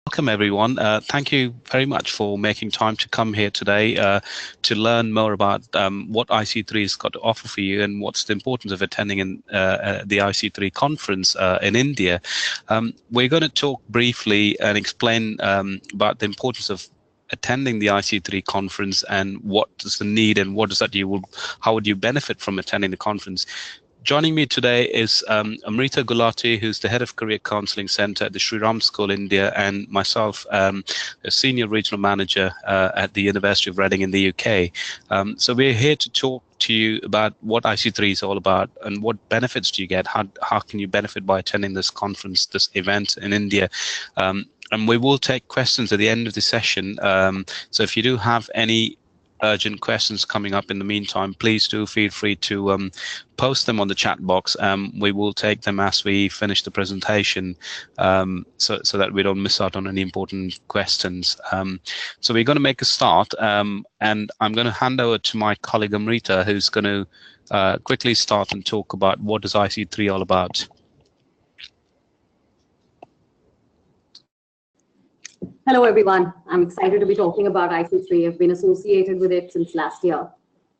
Welcome, everyone. Thank you very much for making time to come here today to learn more about what IC3 has got to offer for you and what's the importance of attending the IC3 conference in India. We're going to talk briefly and explain about the importance of attending the IC3 conference and what is the need and what is that how would you benefit from attending the conference. Joining me today is Amrita Gulati, who's the head of Career Counselling Centre at the Sri Ram School, India, and myself, a senior regional manager at the University of Reading in the UK. So we're here to talk to you about what IC3 is all about and what benefits do you get. How can you benefit by attending this conference, this event in India? And we will take questions at the end of the session. So if you do have any urgent questions coming up in the meantime, please do feel free to post them on the chat box. We will take them as we finish the presentation, so that we don't miss out on any important questions. So we're going to make a start, and I'm going to hand over to my colleague Amrita, who's going to quickly start and talk about what is IC3 all about. Hello, everyone. I'm excited to be talking about IC3. I've been associated with it since last year.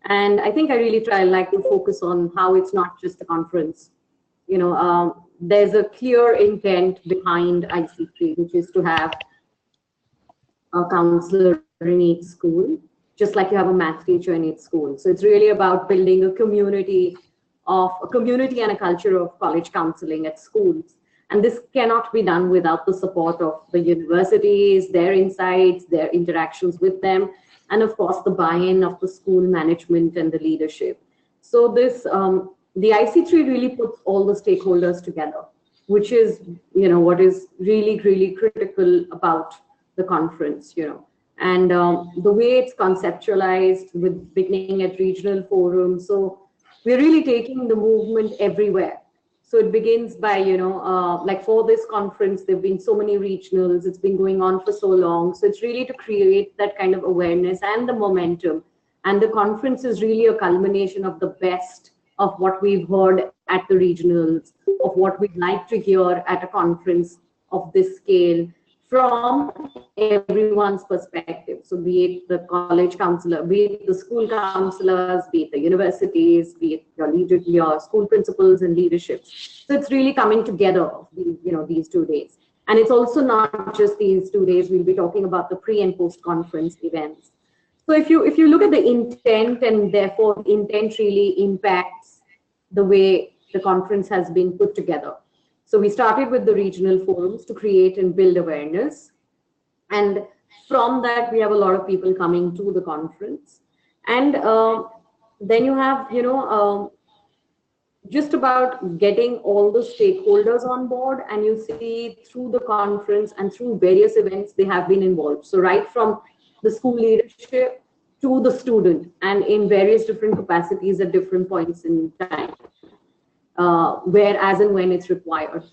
And I think I really like to focus on how it's not just a conference. You know, there's a clear intent behind IC3, which is to have a counselor in each school, just like you have a math teacher in each school. So it's really about building a community and a culture of college counseling at schools. And this cannot be done without the support of the universities, their insights, their interactions with them, and of course the buy-in of the school management and the leadership. So this, the IC3 really puts all the stakeholders together, which is, you know, what is really, really critical about the conference, you know. And the way it's conceptualized with beginning at regional forums. So we're really taking the movement everywhere. So it begins by, you know, like for this conference, there've been so many regionals, it's been going on for so long. So it's really to create that kind of awareness and the momentum. And the conference is really a culmination of the best of what we've heard at the regionals, of what we'd like to hear at a conference of this scale from everyone's perspective. So be it the college counselor, be it the school counselors, be it the universities, be it your school principals and leadership. So it's really coming together, you know, these 2 days. And it's also not just these 2 days. We'll be talking about the pre and post conference events. So if you look at the intent, and therefore intent really impacts the way the conference has been put together. So we started with the regional forums to create and build awareness. And from that, we have a lot of people coming to the conference. And then you have, you know, just about getting all the stakeholders on board. And you see through the conference and through various events, they have been involved. So right from the school leadership to the student, and in various different capacities at different points in time. Where, as and when it's required.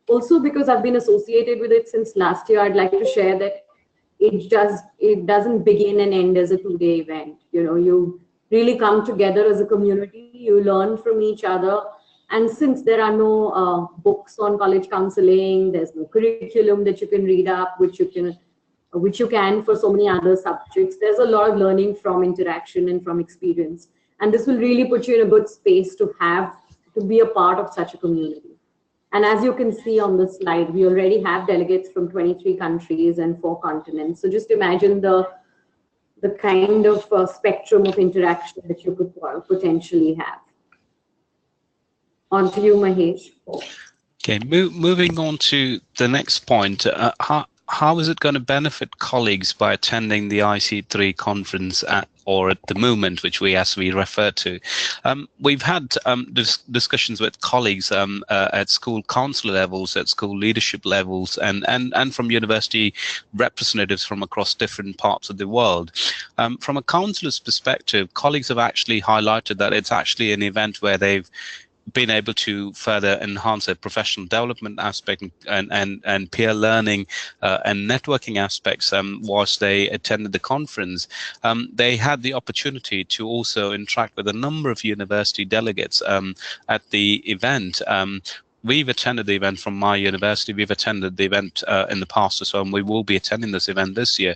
Also, because I've been associated with it since last year, I'd like to share that it doesn't begin and end as a 2-day event. You know, you really come together as a community, you learn from each other. And since there are no books on college counseling, there's no curriculum that you can read up, which you can for so many other subjects, there's a lot of learning from interaction and from experience. And this will really put you in a good space to be a part of such a community. And as you can see on the slide, we already have delegates from 23 countries and 4 continents. So just imagine the kind of spectrum of interaction that you could potentially have. On to you, Mahesh. Okay, moving on to the next point. How is it going to benefit colleagues by attending the IC3 conference at the moment, which as we refer to? We've had discussions with colleagues at school counselor levels, at school leadership levels, and from university representatives from across different parts of the world. From a counselor's perspective, colleagues have actually highlighted that it's actually an event where they've been able to further enhance their professional development aspect and peer learning and networking aspects whilst they attended the conference. They had the opportunity to also interact with a number of university delegates at the event, we've attended the event from my university. We've attended the event in the past as well, and we will be attending this event this year.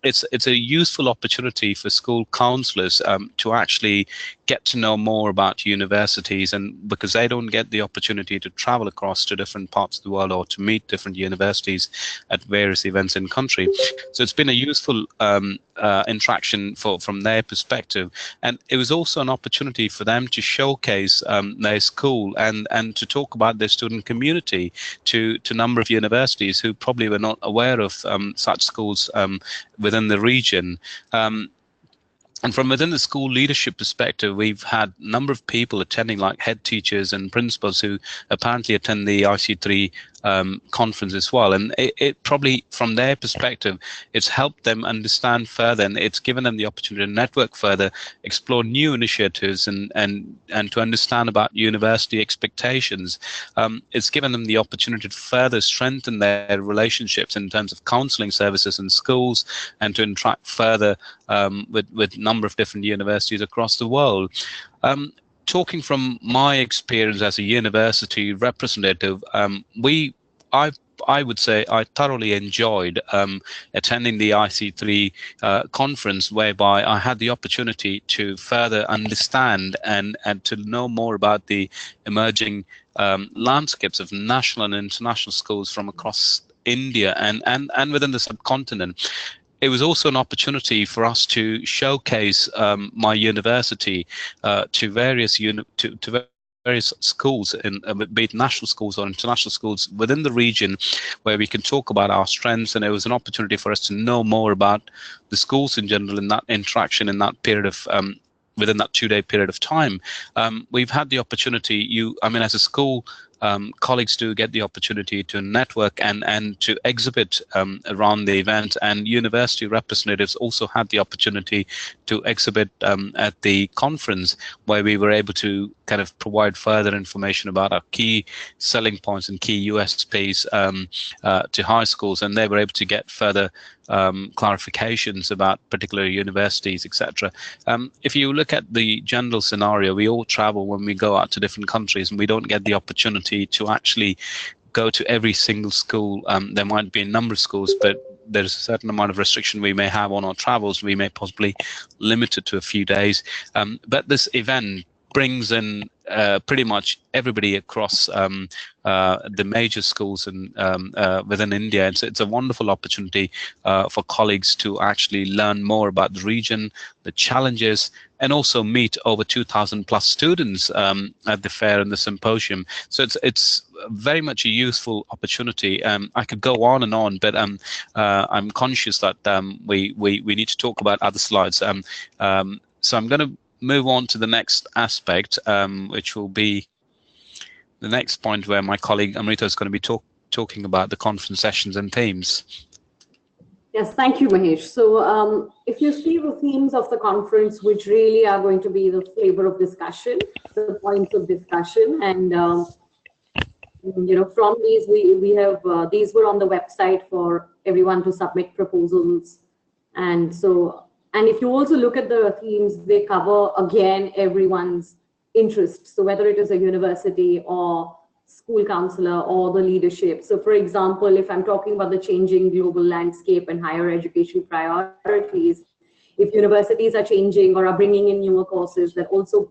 It's a useful opportunity for school counsellors to actually get to know more about universities, and because they don't get the opportunity to travel across to different parts of the world or to meet different universities at various events in country. So it's been a useful interaction from their perspective, and it was also an opportunity for them to showcase their school and to talk about their student community to a number of universities who probably were not aware of such schools within the region. And from within the school leadership perspective, we've had a number of people attending, like head teachers and principals, who apparently attend the IC3 conference as well. And it probably, from their perspective, it's helped them understand further, and it's given them the opportunity to network further, explore new initiatives, and to understand about university expectations. It's given them the opportunity to further strengthen their relationships in terms of counseling services in schools, and to interact further with a number of different universities across the world. Talking from my experience as a university representative, I would say I thoroughly enjoyed attending the IC3 conference, whereby I had the opportunity to further understand and to know more about the emerging landscapes of national and international schools from across India and within the subcontinent. It was also an opportunity for us to showcase my university to various various schools, be it national schools or international schools within the region, where we can talk about our strengths. And it was an opportunity for us to know more about the schools in general in that interaction, in that period of within that 2-day period of time. We've had the opportunity, as a school, colleagues do get the opportunity to network and to exhibit around the event, and university representatives also had the opportunity to exhibit at the conference, where we were able to kind of provide further information about our key selling points and key USPs to high schools, and they were able to get further clarifications about particular universities, etc. If you look at the general scenario, we all travel when we go out to different countries, and we don't get the opportunity to actually go to every single school. There might be a number of schools, but there's a certain amount of restriction we may have on our travels. We may possibly limit it to a few days. But this event brings in pretty much everybody across the major schools and within India. It's a wonderful opportunity for colleagues to actually learn more about the region, the challenges, and also meet over 2,000 plus students at the fair and the symposium. So it's very much a useful opportunity. I could go on, but I'm conscious that we need to talk about other slides. So I'm going to move on to the next aspect, which will be the next point, where my colleague Amrita is going to be talking about the conference sessions and themes. Yes, thank you, Mahesh. So if you see the themes of the conference, which really are going to be the flavor of discussion, the points of discussion, and from these we have these were on the website for everyone to submit proposals. And if you also look at the themes, they cover again everyone's interest. So whether it is a university or school counselor or the leadership. So for example, if I'm talking about the changing global landscape and higher education priorities, if universities are changing or are bringing in newer courses, that also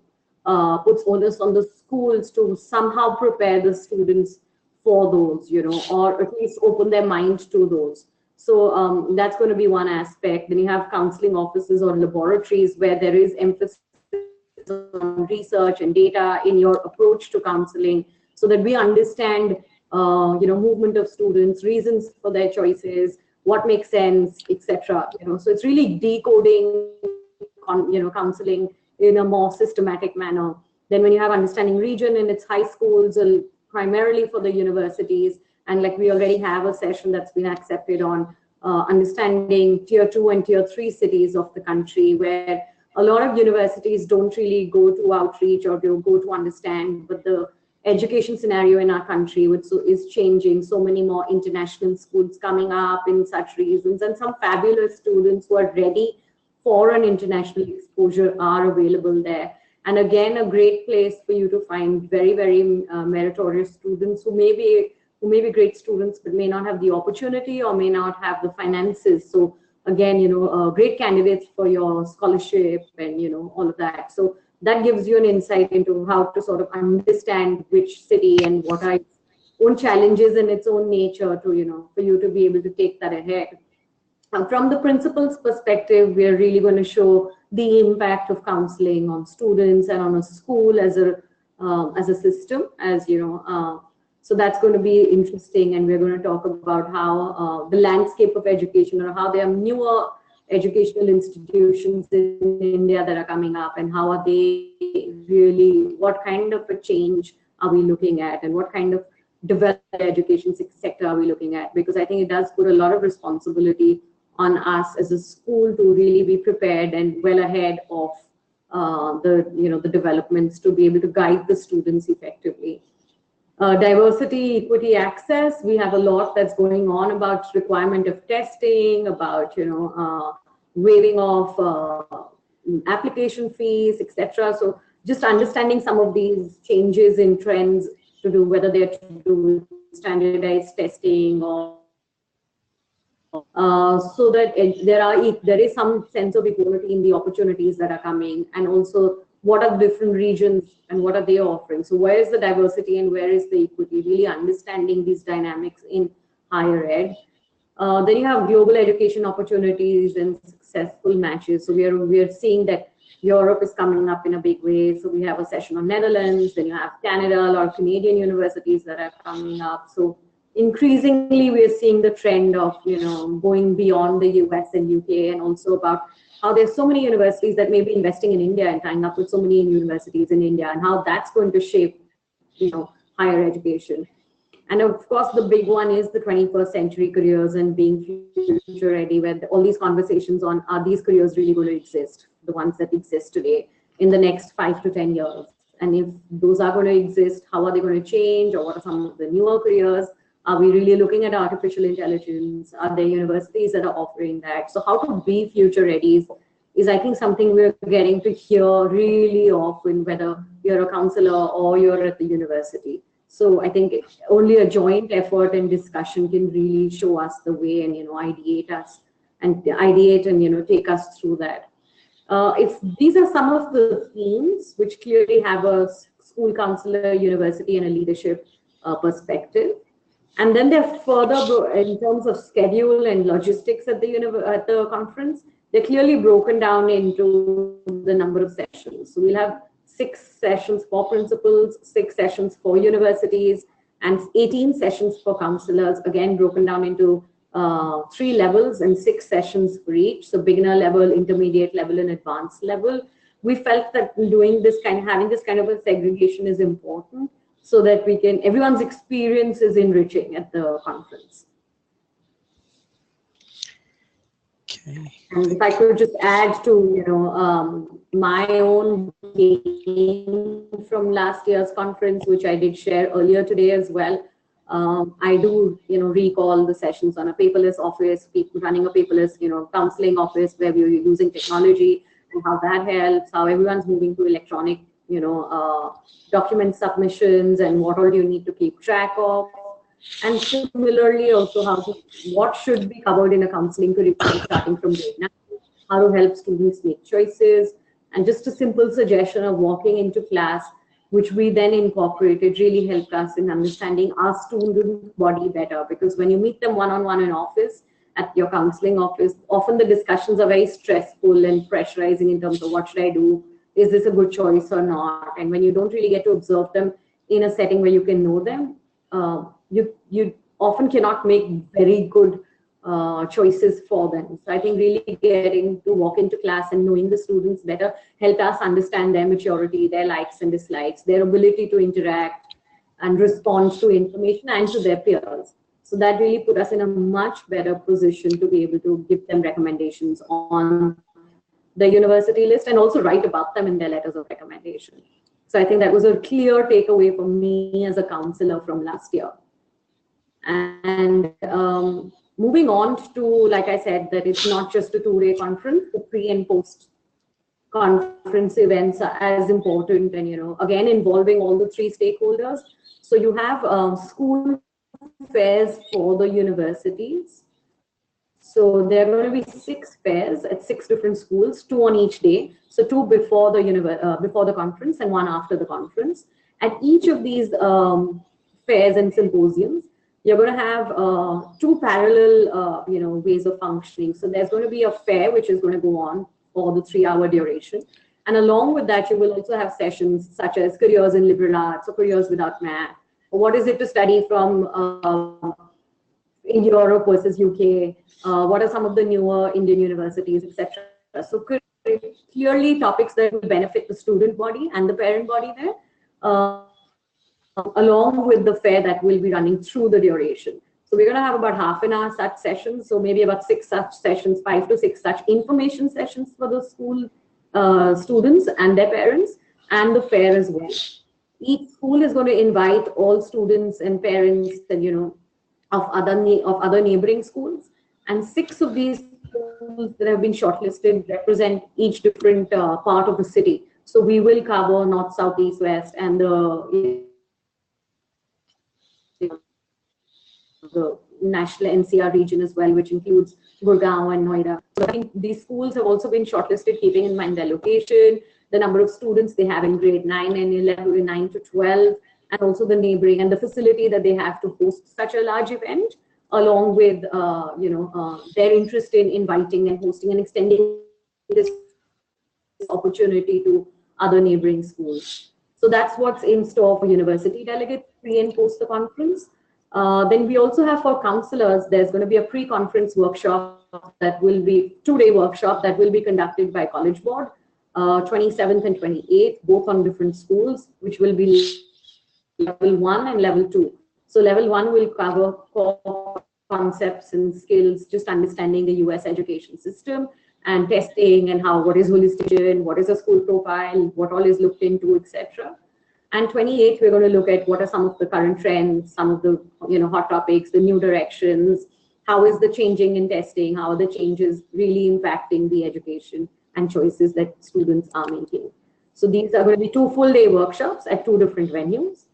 puts onus on the schools to somehow prepare the students for those, or at least open their mind to those. So that's going to be one aspect. Then you have counseling offices or laboratories, where there is emphasis on research and data in your approach to counseling, so that we understand, movement of students, reasons for their choices, what makes sense, etc. So it's really decoding, counseling in a more systematic manner. Then when you have understanding region in its high schools, primarily for the universities, and like we already have a session that's been accepted on understanding tier 2 and tier 3 cities of the country, where a lot of universities don't really go to outreach or go to understand, but the education scenario in our country is changing. So many more international schools coming up in such reasons, and some fabulous students who are ready for an international exposure are available there. And again, a great place for you to find very, very meritorious students who may be great students, but may not have the opportunity or may not have the finances. So again, great candidates for your scholarship and, all of that. So that gives you an insight into how to sort of understand which city and what are its own challenges in its own nature to, for you to be able to take that ahead. From the principal's perspective, we are really going to show the impact of counseling on students and on a school as a system, so that's going to be interesting. And we're going to talk about how the landscape of education, or how there are newer educational institutions in India that are coming up, and how are they really, what kind of a change are we looking at, and what kind of developed education sector are we looking at? Because I think it does put a lot of responsibility on us as a school to really be prepared and well ahead of the developments, to be able to guide the students effectively. Diversity, equity, access. We have a lot that's going on about requirement of testing, about waiving of application fees, etc. So just understanding some of these changes in trends to do, whether they're to do with standardized testing or so that there is some sense of equality in the opportunities that are coming, and also what are the different regions and what are they offering. So where is the diversity and where is the equity? Really understanding these dynamics in higher ed. Then you have global education opportunities and successful matches. So we are seeing that Europe is coming up in a big way. So we have a session on Netherlands. Then you have Canada or Canadian universities that are coming up. So increasingly, we are seeing the trend of going beyond the US and UK, and also about how there's so many universities that may be investing in India and tying up with so many universities in India, and how that's going to shape higher education. And of course, the big one is the 21st century careers and being future ready, where all these conversations on, are these careers really going to exist, the ones that exist today, in the next 5 to 10 years? And if those are going to exist, how are they going to change, or what are some of the newer careers? Are we really looking at artificial intelligence? Are there universities that are offering that? So how to be future ready is I think something we're getting to hear really often, whether you're a counselor or you're at the university. So I think only a joint effort and discussion can really show us the way, and ideate and take us through that. If these are some of the themes which clearly have a school counselor, university, and a leadership perspective. And then they're further, in terms of schedule and logistics at the conference, they're clearly broken down into the number of sessions. So we'll have 6 sessions for principals, 6 sessions for universities, and 18 sessions for counselors, again broken down into 3 levels and 6 sessions for each. So beginner level, intermediate level, and advanced level. We felt that having this kind of a segregation is important, so that everyone's experience is enriching at the conference. Okay. And if I could just add to, my own gain from last year's conference, which I did share earlier today as well. I do, recall the sessions on a paperless office, people running a paperless, counseling office where we were using technology, and how that helps, how everyone's moving to electronic document submissions, and what all do you need to keep track of. And similarly also what should be covered in a counseling curriculum starting from grade 9, how to help students make choices, and just a simple suggestion of walking into class, which we then incorporated, really helped us in understanding our student body better. Because when you meet them one-on-one in office, at your counseling office, often the discussions are very stressful and pressurizing in terms of what should I do? Is this a good choice or not? And when you don't really get to observe them in a setting where you can know them, you often cannot make very good choices for them. So I think really getting to walk into class and knowing the students better helped us understand their maturity, their likes and dislikes, their ability to interact and respond to information and to their peers. So that really put us in a much better position to be able to give them recommendations on the university list, and also write about them in their letters of recommendation. So I think that was a clear takeaway for me as a counselor from last year. And moving on to, like I said, that it's not just a 2-day conference, the pre and post conference events are as important, and again involving all the three stakeholders. So you have school fairs for the universities. So there are going to be 6 fairs at 6 different schools, 2 on each day. So 2 before the conference and 1 after the conference. At each of these fairs and symposiums, you're going to have 2 parallel ways of functioning. So there's going to be a fair which is going to go on for the 3-hour duration, and along with that you will also have sessions such as careers in liberal arts or careers without math, or what is it to study from in Europe versus UK, what are some of the newer Indian universities, etc. So clearly topics that will benefit the student body and the parent body there, along with the fair that will be running through the duration. So we're going to have about half an hour such sessions, so maybe about 6 such sessions, 5 to 6 such information sessions for the school students and their parents, and the fair as well. Each school is going to invite all students and parents and of other neighboring schools, and 6 of these schools that have been shortlisted represent each different part of the city. So we will cover north, south, east, west, and the national NCR region as well, which includes Gurgaon and Noida. So I think these schools have also been shortlisted, keeping in mind their location, the number of students they have in grade 9 and 11, 9 to 12, and also the neighboring and the facility that they have to host such a large event, along with their interest in inviting and hosting and extending this opportunity to other neighboring schools. So that's what's in store for university delegates pre and post the conference. Then we also have for counselors, there's going to be a pre-conference workshop that will be 2-day workshop that will be conducted by College Board, 27th and 28th, both on different schools, which will be level 1 and level 2. So level 1 will cover core concepts and skills, just understanding the US education system and testing and what is holistic, what is a school profile, what all is looked into, etc. And 28th, we're going to look at what are some of the current trends, some of the hot topics, the new directions, how is the changing in testing, how are the changes really impacting the education and choices that students are making. So these are going to be 2 full-day workshops at 2 different venues.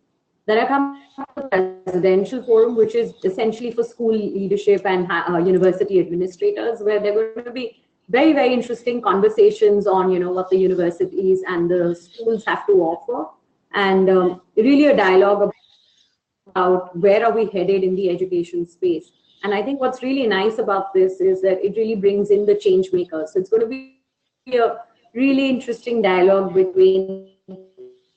Then I come to the residential forum, which is essentially for school leadership and university administrators, where there are going to be very, very interesting conversations on what the universities and the schools have to offer, and really a dialogue about where are we headed in the education space. And I think what's really nice about this is that it really brings in the change makers. So it's going to be a really interesting dialogue between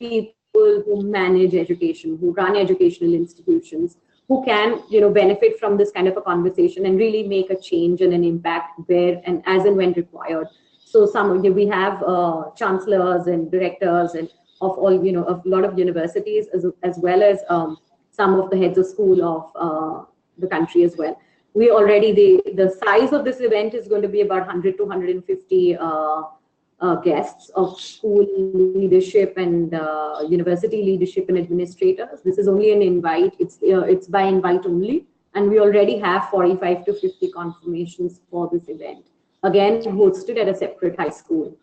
people who manage education, who run educational institutions, who can benefit from this kind of a conversation and really make a change and an impact where and as and when required. So we have chancellors and directors and of all of a lot of universities, as well as some of the heads of school of the country as well. We already the size of this event is going to be about 100 to 150 guests of school leadership and university leadership and administrators. This is only an invite. It's by invite only, and we already have 45 to 50 confirmations for this event. Again, hosted at a separate high school.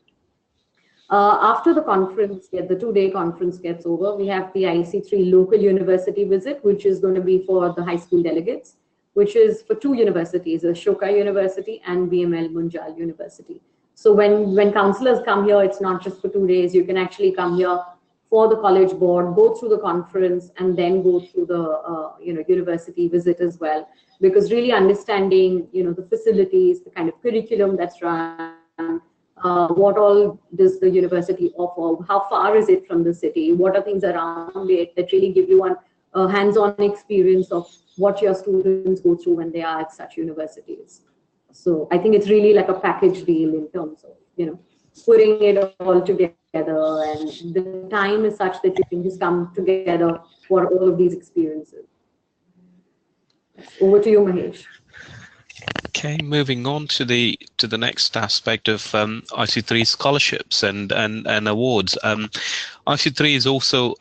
After the conference, the 2-day conference gets over, we have the IC3 local university visit, which is going to be for the high school delegates, which is for 2 universities, Ashoka University and BML Munjal University. So when counselors come here, it's not just for 2 days. You can actually come here for the college board, go through the conference, and then go through the university visit as well. Because really understanding the facilities, the kind of curriculum that's run, what all does the university offer, how far is it from the city, what are things around it that really give you a hands-on experience of what your students go through when they are at such universities. So I think it's really like a package deal in terms of putting it all together, and the time is such that you can just come together for all of these experiences. Over to you, Mahesh. Okay, moving on to the next aspect of IC3 scholarships and awards. IC3 is also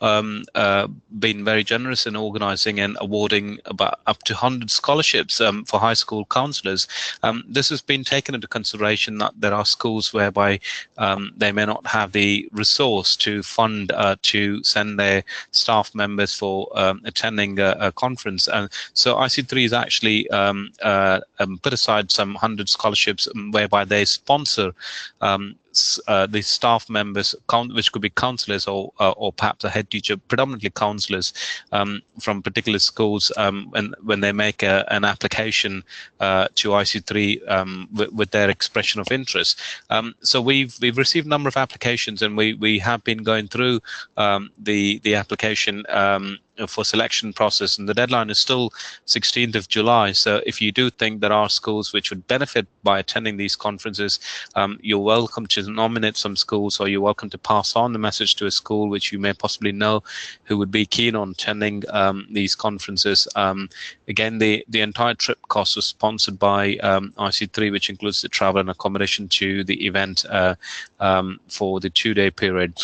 been very generous in organising and awarding about up to 100 scholarships for high school counsellors. This has been taken into consideration that there are schools whereby they may not have the resource to fund to send their staff members for attending a conference. So IC3 is actually put aside some 100 scholarships whereby they sponsor the staff members, which could be counsellors or perhaps a head teacher, predominantly counsellors from particular schools, and when they make an application to IC3 with their expression of interest. So we've received a number of applications, and we have been going through the application for selection process, and the deadline is still 16th of July. So if you do think there are schools which would benefit by attending these conferences, you're welcome to nominate some schools, or you're welcome to pass on the message to a school which you may possibly know who would be keen on attending these conferences. Again, the entire trip cost was sponsored by IC3, which includes the travel and accommodation to the event for the 2-day period.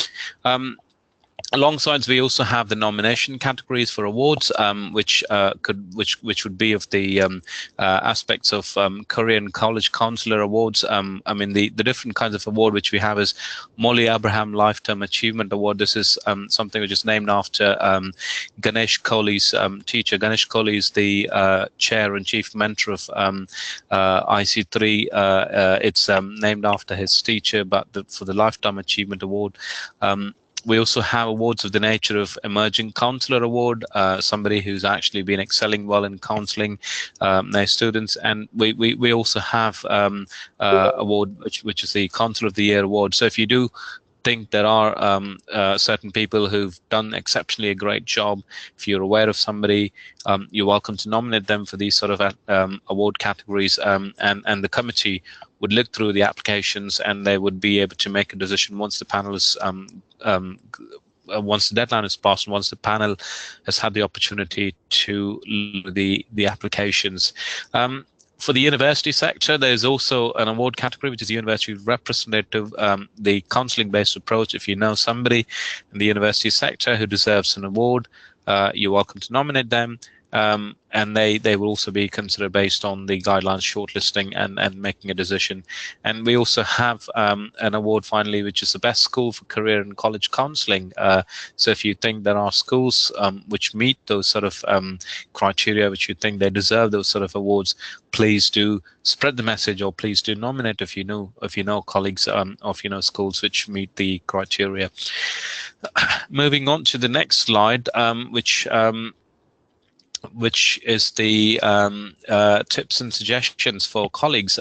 Alongside, we also have the nomination categories for awards, which would be of the aspects of career and college counselor awards. I mean, the different kinds of award which we have is Molly Abraham Lifetime Achievement Award. This is something which is named after Ganesh Kohli's teacher. Ganesh Kohli is the chair and chief mentor of IC3. It's named after his teacher, but for the Lifetime Achievement Award. We also have awards of the nature of Emerging Counselor Award, somebody who's actually been excelling well in counseling their students. And we also have award, which is the Counselor of the Year Award. So if you do think there are certain people who've done exceptionally a great job, if you're aware of somebody, you're welcome to nominate them for these sort of award categories, and the committee would look through the applications, and they would be able to make a decision once the panel is once the deadline is passed, and once the panel has had the opportunity to look at the applications. For the university sector, there's also an award category, which is university representative, the counselling-based approach. If you know somebody in the university sector who deserves an award, you're welcome to nominate them. And they will also be considered based on the guidelines shortlisting and making a decision. And we also have an award finally, which is the best school for career and college counselling. So if you think there are schools which meet those sort of criteria, which you think they deserve those sort of awards, please do spread the message, or please do nominate if you know colleagues of schools which meet the criteria. Moving on to the next slide, which is the tips and suggestions for colleagues.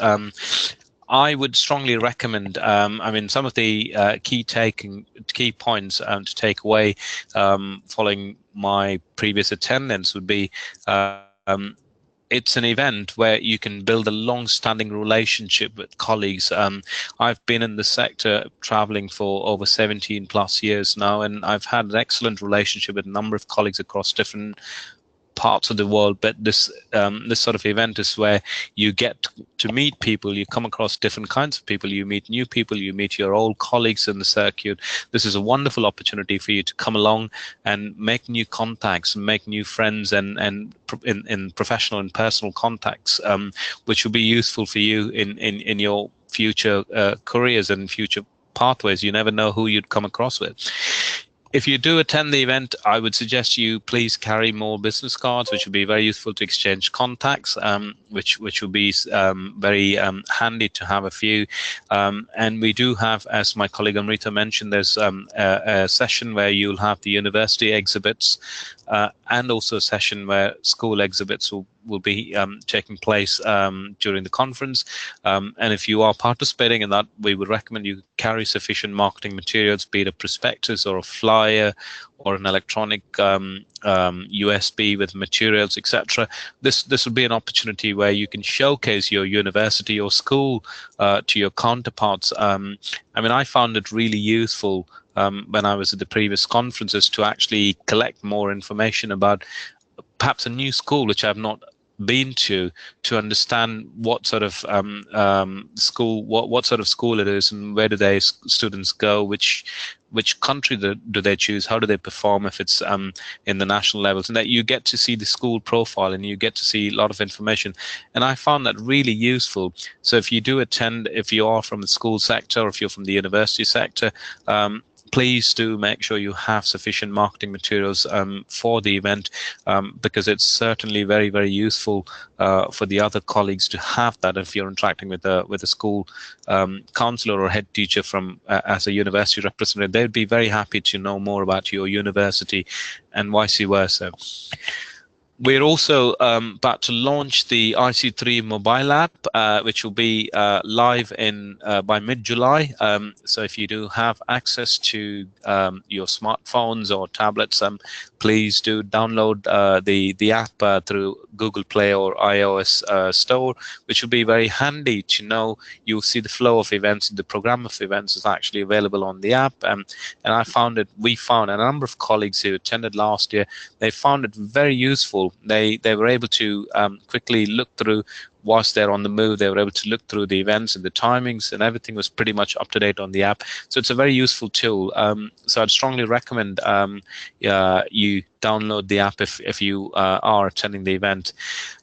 I would strongly recommend, I mean, some of the key points to take away following my previous attendance would be, it's an event where you can build a long-standing relationship with colleagues. I've been in the sector traveling for over 17 plus years now, and I've had an excellent relationship with a number of colleagues across different parts of the world. But this sort of event is where you get to meet people, you come across different kinds of people, you meet new people, you meet your old colleagues in the circuit. This is a wonderful opportunity for you to come along and make new contacts, make new friends, and in professional and personal contacts, which will be useful for you in your future careers and future pathways. You never know who you'd come across with. If you do attend the event, I would suggest you please carry more business cards, which would be very useful to exchange contacts, which would be very handy to have a few. And we do have, as my colleague Amrita mentioned, there's a session where you'll have the university exhibits, and also a session where school exhibits will be taking place during the conference. And if you are participating in that, we would recommend you carry sufficient marketing materials, be it a prospectus or a flyer or an electronic USB with materials, etc. This would be an opportunity where you can showcase your university or school to your counterparts. I mean, I found it really useful when I was at the previous conferences to actually collect more information about perhaps a new school which I've not been to understand what sort of school, what sort of school it is, and where do they students go, which country do they choose, how do they perform if it's in the national levels, and that you get to see the school profile and you get to see a lot of information. And I found that really useful. So if you do attend, if you are from the school sector or if you're from the university sector, please do make sure you have sufficient marketing materials for the event, because it's certainly very, very useful for the other colleagues to have that. If you're interacting with a school counselor or head teacher from as a university representative, they'd be very happy to know more about your university and vice versa. We're also about to launch the IC3 mobile app, which will be live in by mid-July. So if you do have access to your smartphones or tablets, please do download the app through Google Play or iOS Store, which will be very handy to know. You'll see the flow of events, the program of events is actually available on the app. And we found a number of colleagues who attended last year, they found it very useful. They were able to quickly look through. Whilst they're on the move, they were able to look through the events and the timings, and everything was pretty much up to date on the app. So it's a very useful tool. So I'd strongly recommend you download the app if you are attending the event.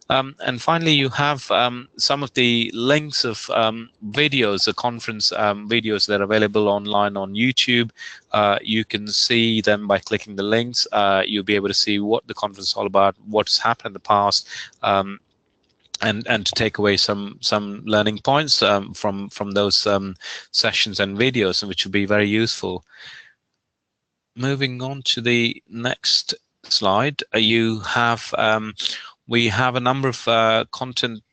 And finally, you have some of the links of videos, the conference videos that are available online on YouTube. You can see them by clicking the links. You'll be able to see what the conference is all about, what's happened in the past, and to take away some learning points from those sessions and videos, which will be very useful. Moving on to the next slide, we have a number of content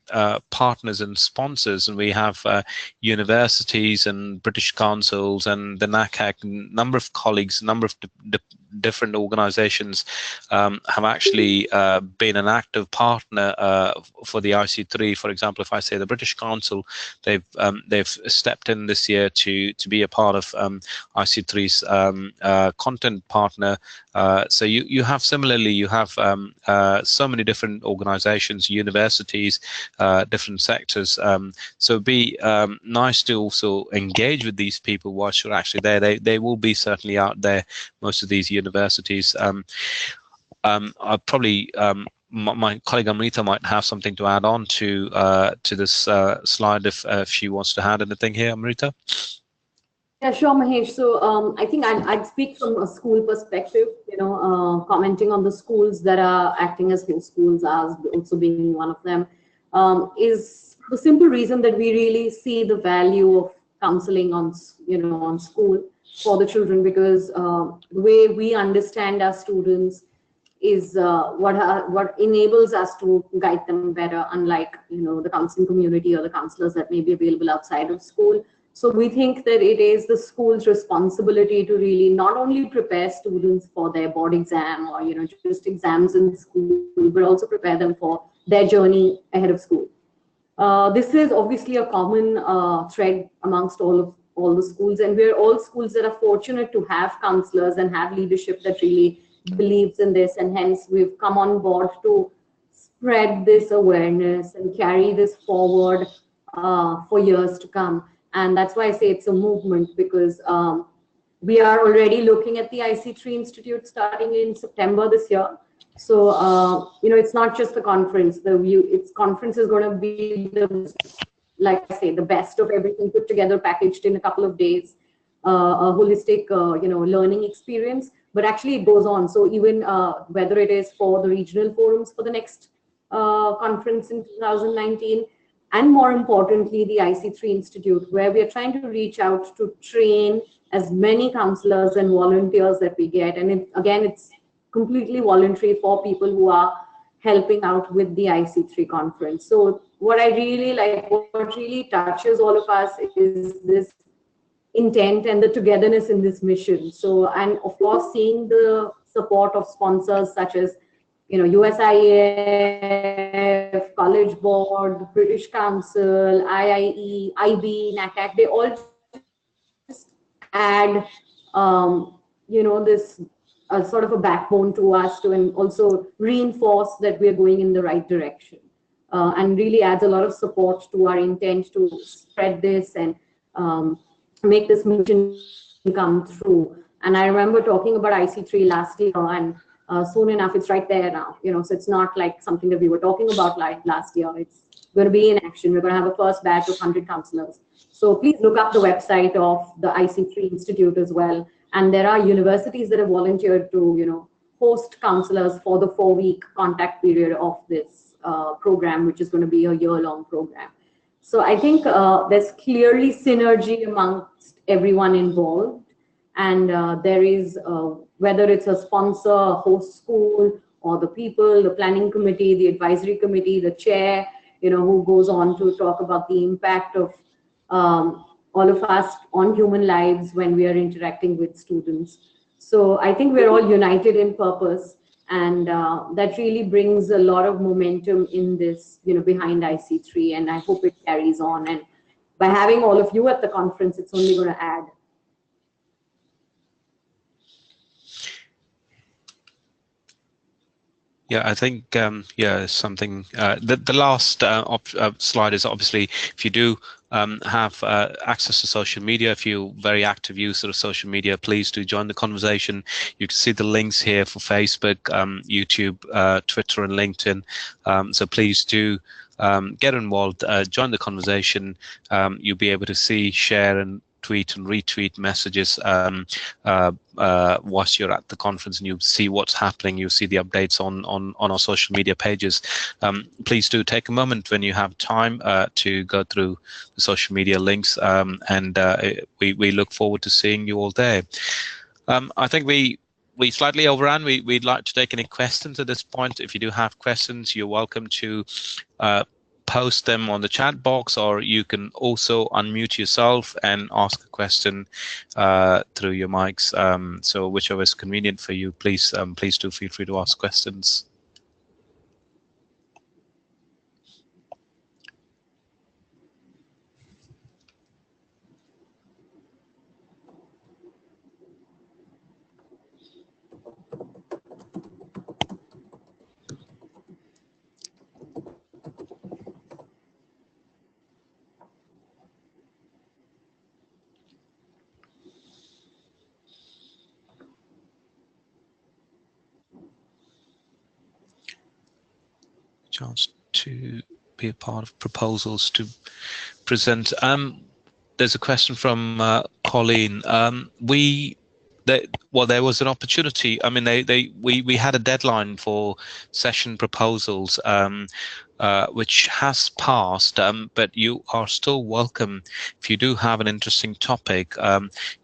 partners and sponsors, and we have universities and British councils and the NACAC, number of colleagues, a number of different organizations have actually been an active partner for the IC3. For example, if I say the British Council, they've stepped in this year to be a part of IC3's content partner. So you have similarly, you have so many different organizations, universities, different sectors. So it'd be nice to also engage with these people whilst you're actually there. They will be certainly out there, most of these universities. I'll probably my colleague Amrita might have something to add on to this slide if she wants to add anything here, Amrita. Yeah, sure, Mahesh. So I think I'd speak from a school perspective, commenting on the schools that are acting as host schools, as also being one of them, is the simple reason that we really see the value of counseling on school for the children, because the way we understand our students is what enables us to guide them better, unlike the counseling community or the counselors that may be available outside of school. So we think that it is the school's responsibility to really not only prepare students for their board exam or just exams in school, but also prepare them for their journey ahead of school. This is obviously a common thread amongst all the schools, and we're all schools that are fortunate to have counselors and have leadership that really believes in this, and hence we've come on board to spread this awareness and carry this forward for years to come. And that's why I say it's a movement, because we are already looking at the IC3 Institute starting in September this year. So, it's not just a conference. Its conference is going to be like I say, the best of everything put together, packaged in a couple of days, a holistic, learning experience. But actually it goes on. So even whether it is for the regional forums for the next conference in 2019, and more importantly, the IC3 Institute, where we are trying to reach out to train as many counselors and volunteers that we get. And it's completely voluntary for people who are helping out with the IC3 conference. So what I really like, what really touches all of us is this intent and the togetherness in this mission. So, and of course, seeing the support of sponsors such as USIAF, College Board, British Council, IIE, IB, NACAC, they all just add, this sort of a backbone to us to, and also reinforce that we're going in the right direction. and really adds a lot of support to our intent to spread this and make this mission come through. And I remember talking about IC3 last year, and soon enough, it's right there now. So it's not like something that we were talking about like last year. It's going to be in action. We're going to have a first batch of 100 counselors. So please look up the website of the IC3 Institute as well. And there are universities that have volunteered to, host counselors for the 4-week contact period of this program, which is going to be a year-long program. So I think there's clearly synergy amongst everyone involved. And there is, whether it's a sponsor, a host school, or the people, the planning committee, the advisory committee, the chair, who goes on to talk about the impact of all of us on human lives when we are interacting with students. So I think we're all united in purpose, and that really brings a lot of momentum in this, behind IC3, and I hope it carries on. And by having all of you at the conference, it's only going to add. Yeah, I think something. The last slide is obviously, if you do have access to social media, if you're very active user of social media, please do join the conversation. You can see the links here for Facebook, YouTube, Twitter, and LinkedIn. So please do get involved, join the conversation. You'll be able to see, share, and tweet and retweet messages whilst you're at the conference, and you'll see what's happening. You'll see the updates on our social media pages. Please do take a moment when you have time to go through the social media links, and we look forward to seeing you all there. I think we slightly overran. We'd like to take any questions at this point. If you do have questions, you're welcome to post them on the chat box, or you can also unmute yourself and ask a question through your mics. So whichever is convenient for you, please do feel free to ask questions. Chance to be a part of proposals to present. There's a question from Colleen. There was an opportunity. I mean, we had a deadline for session proposals, which has passed, but you are still welcome. If you do have an interesting topic,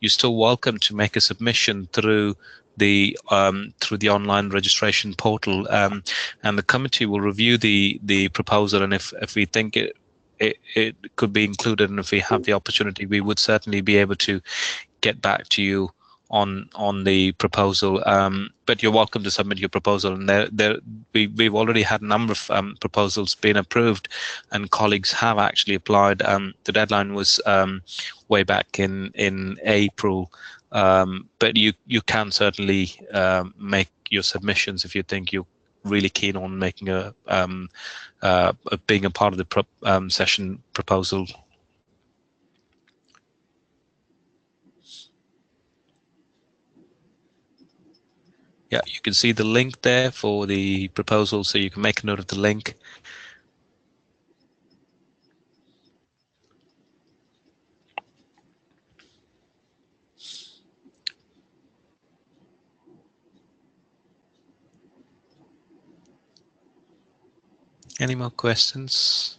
you're still welcome to make a submission through the online registration portal, and the committee will review the proposal, and if we think it could be included, and if we have the opportunity, we would certainly be able to get back to you on the proposal. But you're welcome to submit your proposal, and we've already had a number of proposals being approved, and colleagues have actually applied. The deadline was way back in April. But you can certainly make your submissions if you think you're really keen on making being a part of the session proposal. Yeah, you can see the link there for the proposal, so you can make a note of the link. Any more questions?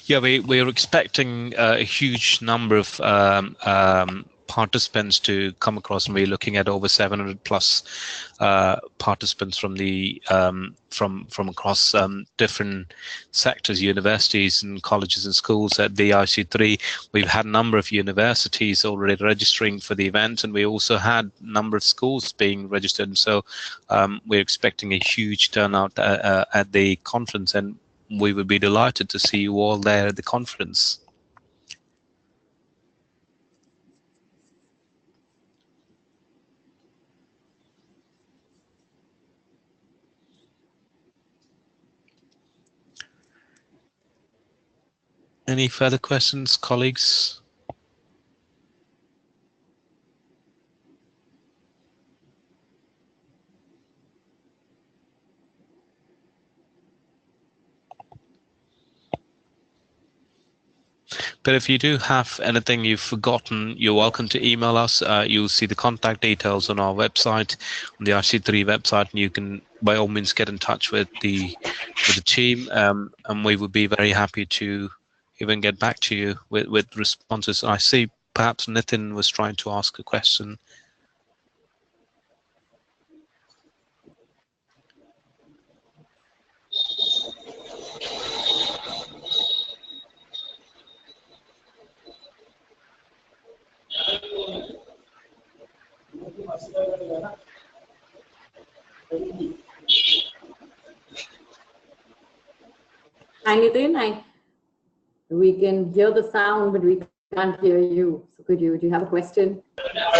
Yeah, we're expecting a huge number of participants to come across, and we're looking at over 700 plus participants from the from across different sectors, universities and colleges and schools at the IC3. We've had a number of universities already registering for the event, and we also had a number of schools being registered. And so we're expecting a huge turnout at the conference, and we would be delighted to see you all there at the conference. Any further questions, colleagues? But if you do have anything you've forgotten, you're welcome to email us. You'll see the contact details on our website, on the IC3 website, and you can by all means get in touch with the team, and we would be very happy to even get back to you with responses. I see perhaps Nitin was trying to ask a question. Hi, Nitin. We can hear the sound, but we can't hear you. So do you have a question?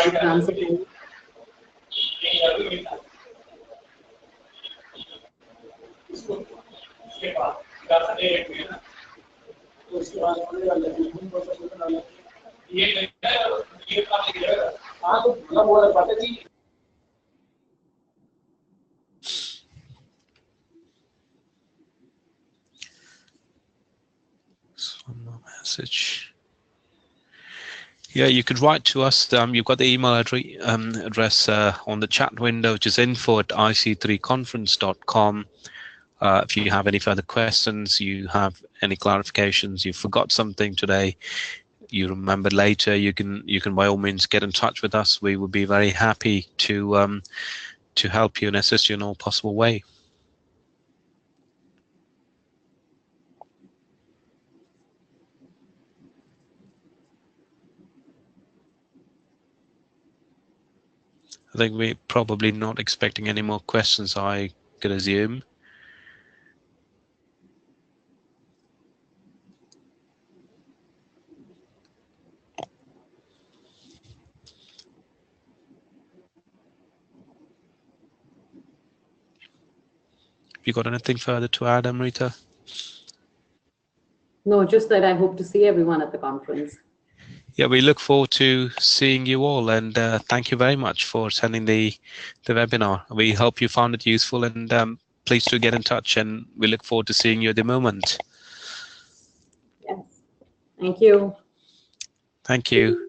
You can answer please. One more message. Yeah, you could write to us. You've got the email address on the chat window, which is info@ic3conference.com. If you have any further questions, you have any clarifications, you forgot something today, you remember later, you can by all means get in touch with us. We would be very happy to help you and assist you in all possible way. I think we're probably not expecting any more questions, I could assume. Have you got anything further to add, Amrita? No, just that I hope to see everyone at the conference. Yeah, we look forward to seeing you all, and thank you very much for attending the webinar. We hope you found it useful, and please do get in touch, and we look forward to seeing you at the moment. Yes. Thank you. Thank you.